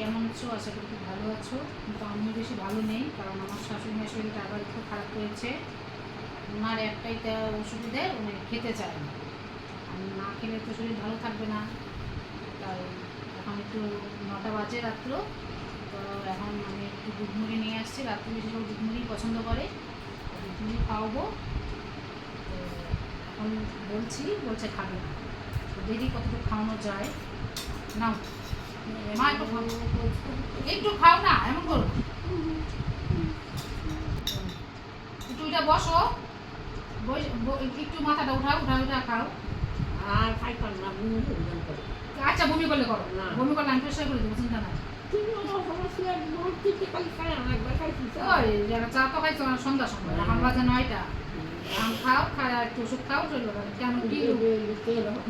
কেমন আছো? আশা করি খুব ভালো আছো। কিন্তু আমিও বেশি ভালো নেই, কারণ আমার শাশুড়ি মায়ের শরীরটা আবার একটু খারাপ হয়েছে। ওনার একটাই অসুবিধে, উনি খেতে চায় না। আমি না খেলে তো শরীর ভালো থাকবে না। তাই এখন একটু 9টা বাজে রাত্র, তো এখন আমি একটু দুধ মুড়ি নিয়ে আসছি। রাত্রে বেশিরভাগ দুধ মুড়ি পছন্দ করে, দুধ মুড়ি খাওয়াবো। তো এখন বলছে খাবে না, তো দেখি কতটুকু খাওয়ানো যায়। নাও মা, একটু খাও না, এমন করো একটু। এটা বসো, একটু মাথাটা উঠাও, উঠা খাও। আর খাইতাম না, বমি করে। আচ্ছা, বমি করলে করো না, বমি করলে আমি পরিষ্কার করে দেবো, চিন্তা নাই। চা তো খাইছো সন্ধ্যার সময়, এখন বাজে 9টা। খাও, খায় একটু ওষুধ খাও, চলে যাবে। কেন কি?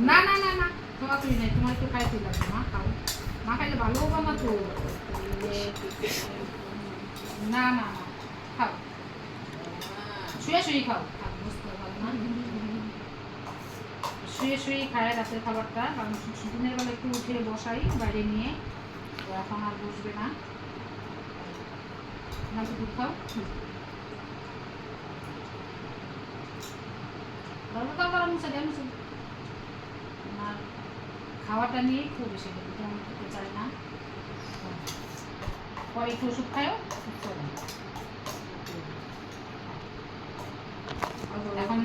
না না না না, খাওয়া তুই নাই, তোমার একটু খাইতে লাগবে। মা খাও, মা খাইলে ভালো হবে না তো। না না না, খাও, শুয়ে খাও। বুঝতে পারো না, শুয়ে খায় রাতের খাবারটা। কারণ দিনের বেলা একটু উঠে বসাই বাইরে নিয়ে, তো এখন আর বসবে না। না তো দুধ খাও, আর খাওয়াটা নিয়ে খুব বেশি তেমন খেতে চায় না। পরে একটু ওষুধ খায়ও, এখন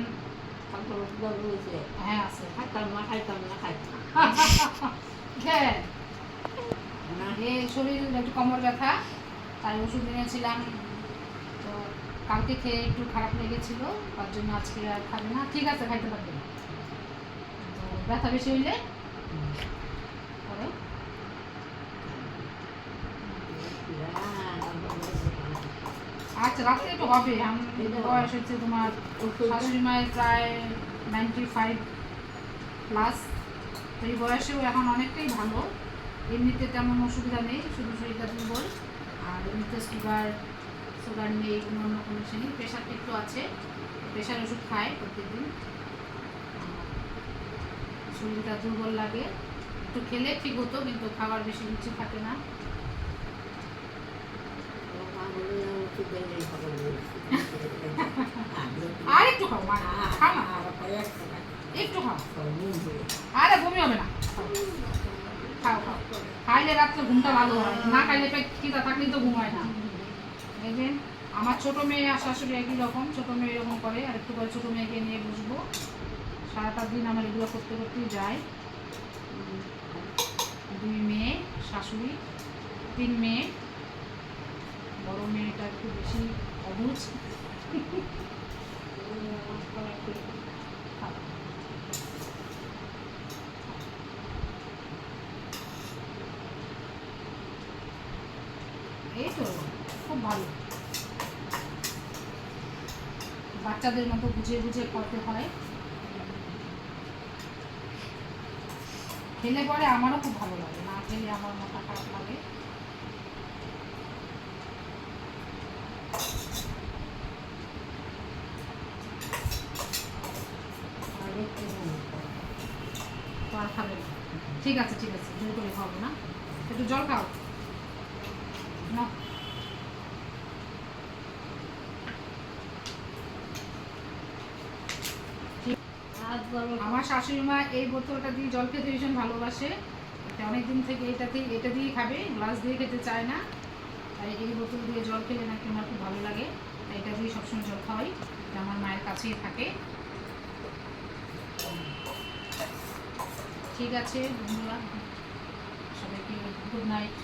হ্যাঁ আছে। শরীর একটু কোমর ব্যথা, তাই ওষুধ নিয়েছিলাম। তো কালকে খেয়ে একটু খারাপ লেগেছিল, তার জন্য আজকে আর খাবে না। ঠিক আছে, খাইতে পারবে না। তো ব্যথা বেশি হইলে পরে আচ্ছা, রাত্রে একটু হবে। আমি বয়স হচ্ছে তোমার শাশুড়ি মায়ের প্রায় 95+। তো এই বয়সেও এখন অনেকটাই ভালো। এমনিতে তেমন অসুবিধা নেই, শুধু শরীরটা দুর্বল। আর এমনিতে সুগার নেই, অন্য কোনো কিছু নেই। প্রেশারটা একটু আছে, প্রেশার ওষুধ খায় প্রত্যেকদিন। শরীরটা দুর্বল লাগে, একটু খেলে ঠিক হতো, কিন্তু খাবার বেশি রুচি থাকে না। আর একটু খাও, খাও না, একটু খাও। আরে বমি হবে না, খাও খাও। খাইলে রাত্রে ঘুমটা ভালো হয়, না খাইলে পেট খিদা থাকলেই তো ঘুম হয় না। এই যে আমার ছোটো মেয়ে আর শাশুড়ি একই রকম। ছোটো মেয়ে এরকম করে, আর একটু করে ছোটো মেয়েকে নিয়ে বসবো। সারাটা দিন আমার এগুলো করতে করতেই যায়। 2 মেয়ে, শাশুড়ি, 3 মেয়ে। বড় মেয়েটা একটু বেশি অবুঝ। এই তো খুব ভালো, বাচ্চাদের মতো বুঝে বুঝে খাওয়াতে হয়। খেলে পরে আমারও খুব ভালো লাগে, না খেলে আমার মাথা খারাপ লাগে। আর খাবে না, ঠিক আছে ঠিক আছে, জোর করে খাবো না। একটু জল খাও না। আমার শাশুড়ি মা এই বোতলটা দিয়ে জল খেতে ভীষণ ভালোবাসে। অনেকদিন থেকে এটা দিয়ে খাবে, গ্লাস দিয়ে খেতে চায় না। তাই এই বোতল দিয়ে জল খেলে নাকি আমার খুব ভালো লাগে, তাই এটা দিয়ে সবসময় জল খাওয়াই। এটা আমার মায়ের কাছেই থাকে। ঠিক আছে বন্ধুরা, সবাইকে গুড নাইট।